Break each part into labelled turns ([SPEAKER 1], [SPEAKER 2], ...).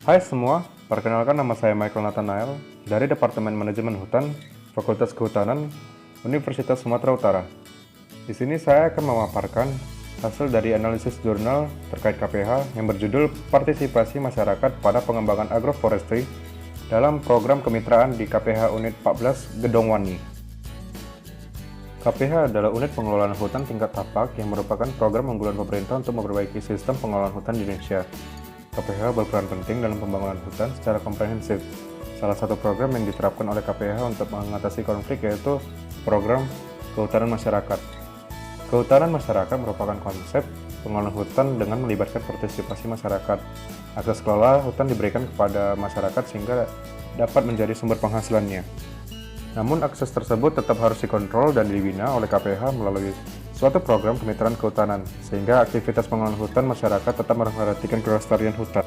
[SPEAKER 1] Hai semua, perkenalkan nama saya Michael Nathanael dari Departemen Manajemen Hutan, Fakultas Kehutanan, Universitas Sumatera Utara. Di sini saya akan memaparkan hasil dari analisis jurnal terkait KPH yang berjudul Partisipasi Masyarakat pada Pengembangan Agroforestry dalam program kemitraan di KPH Unit 14 Gedongwani. KPH adalah unit pengelolaan hutan tingkat tapak yang merupakan program unggulan pemerintah untuk memperbaiki sistem pengelolaan hutan di Indonesia. KPH berperan penting dalam pembangunan hutan secara komprehensif. Salah satu program yang diterapkan oleh KPH untuk mengatasi konflik yaitu program kehutanan masyarakat. Kehutanan masyarakat merupakan konsep pengelolaan hutan dengan melibatkan partisipasi masyarakat. Akses kelola hutan diberikan kepada masyarakat sehingga dapat menjadi sumber penghasilannya. Namun akses tersebut tetap harus dikontrol dan dibina oleh KPH melalui suatu program kemitraan kehutanan, sehingga aktivitas pengelolaan hutan masyarakat tetap memperhatikan kelestarian hutan.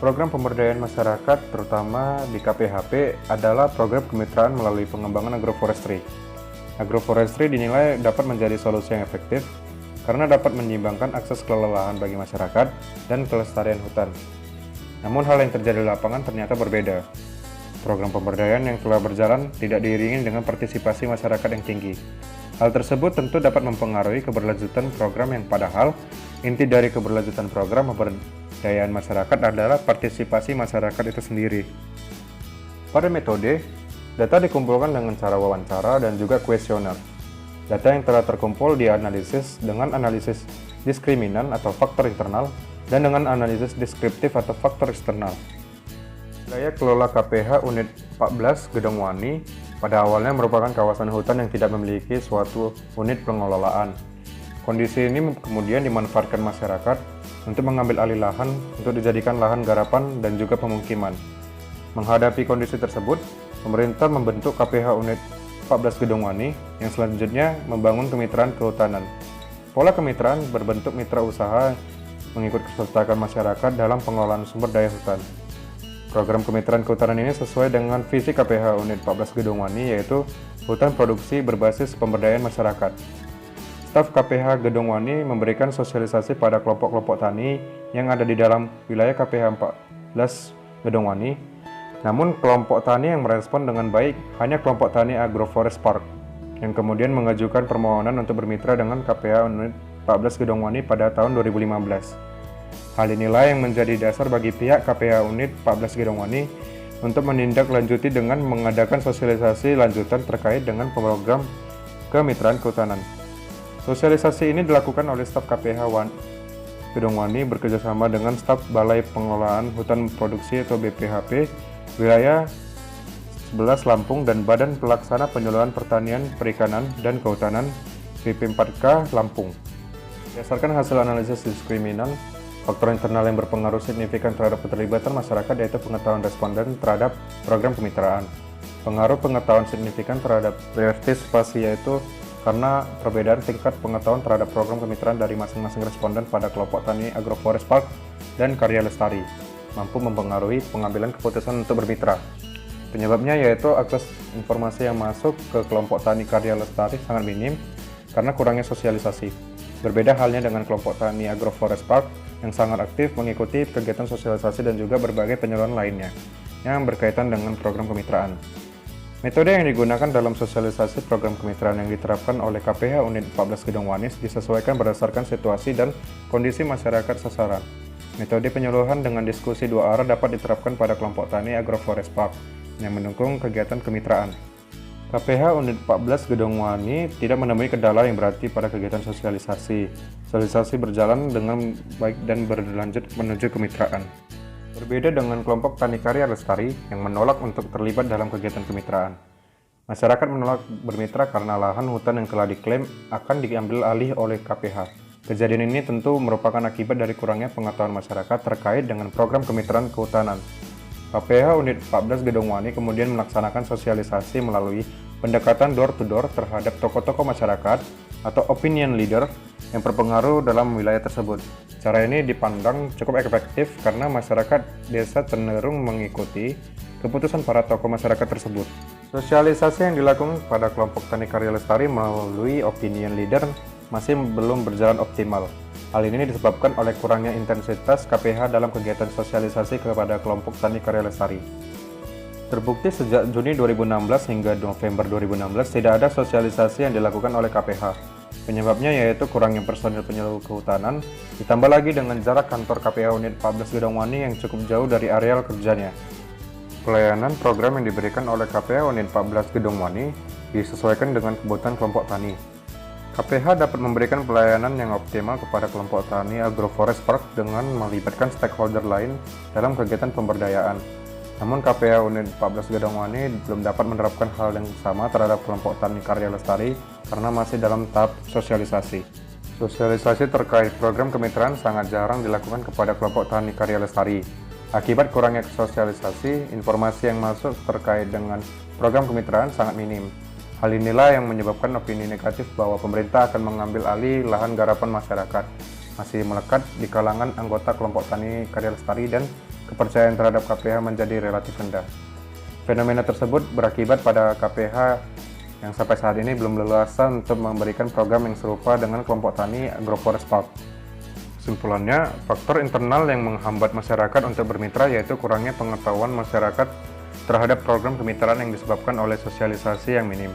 [SPEAKER 1] Program pemberdayaan masyarakat, terutama di KPHP, adalah program kemitraan melalui pengembangan agroforestry. Agroforestry dinilai dapat menjadi solusi yang efektif karena dapat menyeimbangkan akses kelelahan bagi masyarakat dan kelestarian hutan. Namun hal yang terjadi di lapangan ternyata berbeda. Program pemberdayaan yang telah berjalan tidak diiringi dengan partisipasi masyarakat yang tinggi. Hal tersebut tentu dapat mempengaruhi keberlanjutan program yang padahal inti dari keberlanjutan program pemberdayaan masyarakat adalah partisipasi masyarakat itu sendiri. Pada metode, data dikumpulkan dengan cara wawancara dan juga kuesioner. Data yang telah terkumpul dianalisis dengan analisis diskriminan atau faktor internal dan dengan analisis deskriptif atau faktor eksternal. Wilayah kelola KPH Unit 14 Gedongwani pada awalnya merupakan kawasan hutan yang tidak memiliki suatu unit pengelolaan. Kondisi ini kemudian dimanfaatkan masyarakat untuk mengambil alih lahan untuk dijadikan lahan garapan dan juga pemukiman. Menghadapi kondisi tersebut, pemerintah membentuk KPH Unit 14 Gedongwani yang selanjutnya membangun kemitraan kehutanan. Pola kemitraan berbentuk mitra usaha mengikut kesertakan masyarakat dalam pengelolaan sumber daya hutan. Program kemitraan kehutanan ini sesuai dengan visi KPH Unit 14 Gedongwani, yaitu hutan produksi berbasis pemberdayaan masyarakat. Staf KPH Gedongwani memberikan sosialisasi pada kelompok-kelompok tani yang ada di dalam wilayah KPH 14 Gedongwani. Namun kelompok tani yang merespon dengan baik hanya kelompok tani Agroforest Park, yang kemudian mengajukan permohonan untuk bermitra dengan KPH Unit 14 Gedongwani pada tahun 2015. Hal inilah yang menjadi dasar bagi pihak KPH Unit 14 Gedongwani untuk menindaklanjuti dengan mengadakan sosialisasi lanjutan terkait dengan program kemitraan kehutanan. Sosialisasi ini dilakukan oleh staf KPH Gedongwani bekerjasama dengan staf Balai Pengelolaan Hutan Produksi atau BPHP wilayah 11 Lampung dan Badan Pelaksana Penyeluruhan Pertanian, Perikanan, dan Kehutanan BP4K Lampung. Berdasarkan hasil analisis diskriminan, faktor internal yang berpengaruh signifikan terhadap keterlibatan masyarakat yaitu pengetahuan responden terhadap program kemitraan. Pengaruh pengetahuan signifikan terhadap partisipasi yaitu karena perbedaan tingkat pengetahuan terhadap program kemitraan dari masing-masing responden pada kelompok tani Agroforest Park dan Karya Lestari mampu mempengaruhi pengambilan keputusan untuk bermitra. Penyebabnya yaitu akses informasi yang masuk ke kelompok tani Karya Lestari sangat minim karena kurangnya sosialisasi. Berbeda halnya dengan kelompok tani Agroforest Park yang sangat aktif mengikuti kegiatan sosialisasi dan juga berbagai penyaluran lainnya yang berkaitan dengan program kemitraan. Metode yang digunakan dalam sosialisasi program kemitraan yang diterapkan oleh KPH Unit 14 Gedongwani disesuaikan berdasarkan situasi dan kondisi masyarakat sasaran. Metode penyuluhan dengan diskusi dua arah dapat diterapkan pada kelompok tani Agroforest Park yang mendukung kegiatan kemitraan. KPH Unit 14 Gedongwani tidak menemui kendala yang berarti pada kegiatan sosialisasi. Sosialisasi berjalan dengan baik dan berlanjut menuju kemitraan. Berbeda dengan kelompok tani Karya Lestari yang menolak untuk terlibat dalam kegiatan kemitraan. Masyarakat menolak bermitra karena lahan hutan yang telah diklaim akan diambil alih oleh KPH. Kejadian ini tentu merupakan akibat dari kurangnya pengetahuan masyarakat terkait dengan program kemitraan kehutanan. KPH Unit 14 Gedongwani kemudian melaksanakan sosialisasi melalui pendekatan door-to-door terhadap tokoh-tokoh masyarakat atau opinion leader yang berpengaruh dalam wilayah tersebut. Cara ini dipandang cukup efektif karena masyarakat desa cenderung mengikuti keputusan para tokoh masyarakat tersebut. Sosialisasi yang dilakukan pada kelompok tani Karya Lestari melalui opinion leader masih belum berjalan optimal. Hal ini disebabkan oleh kurangnya intensitas KPH dalam kegiatan sosialisasi kepada kelompok tani karya lestari. Terbukti sejak Juni 2016 hingga November 2016 tidak ada sosialisasi yang dilakukan oleh KPH. Penyebabnya yaitu kurangnya personil penyuluh kehutanan, ditambah lagi dengan jarak kantor KPH Unit 14 Gedongwani yang cukup jauh dari areal kerjanya. Pelayanan program yang diberikan oleh KPH Unit 14 Gedongwani disesuaikan dengan kebutuhan kelompok tani. KPH dapat memberikan pelayanan yang optimal kepada kelompok tani Agroforest Park dengan melibatkan stakeholder lain dalam kegiatan pemberdayaan. Namun KPH Unit 14 Gedongwani belum dapat menerapkan hal yang sama terhadap kelompok tani karya lestari karena masih dalam tahap sosialisasi. Sosialisasi terkait program kemitraan sangat jarang dilakukan kepada kelompok tani karya lestari. Akibat kurangnya sosialisasi, informasi yang masuk terkait dengan program kemitraan sangat minim. Hal inilah yang menyebabkan opini negatif bahwa pemerintah akan mengambil alih lahan garapan masyarakat masih melekat di kalangan anggota kelompok tani karya lestari dan kepercayaan terhadap KPH menjadi relatif rendah. Fenomena tersebut berakibat pada KPH yang sampai saat ini belum leluasa untuk memberikan program yang serupa dengan kelompok tani Agroforest Park. Kesimpulannya, faktor internal yang menghambat masyarakat untuk bermitra yaitu kurangnya pengetahuan masyarakat terhadap program kemitraan yang disebabkan oleh sosialisasi yang minim.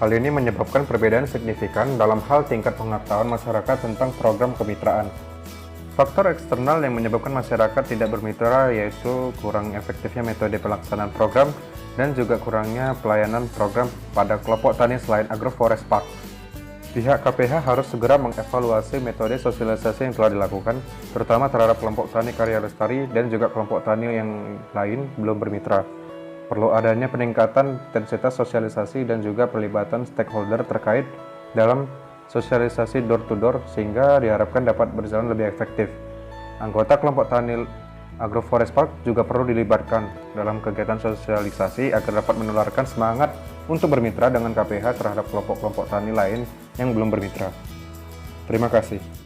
[SPEAKER 1] Hal ini menyebabkan perbedaan signifikan dalam hal tingkat pengetahuan masyarakat tentang program kemitraan. Faktor eksternal yang menyebabkan masyarakat tidak bermitra yaitu kurang efektifnya metode pelaksanaan program dan juga kurangnya pelayanan program pada kelompok tani selain Agroforest Park. Pihak KPH harus segera mengevaluasi metode sosialisasi yang telah dilakukan, terutama terhadap kelompok tani karya lestari dan juga kelompok tani yang lain belum bermitra. Perlu adanya peningkatan intensitas sosialisasi dan juga pelibatan stakeholder terkait dalam sosialisasi door-to-door sehingga diharapkan dapat berjalan lebih efektif. Anggota kelompok tani Agroforest Park juga perlu dilibatkan dalam kegiatan sosialisasi agar dapat menularkan semangat untuk bermitra dengan KPH terhadap kelompok-kelompok tani lain yang belum bermitra. Terima kasih.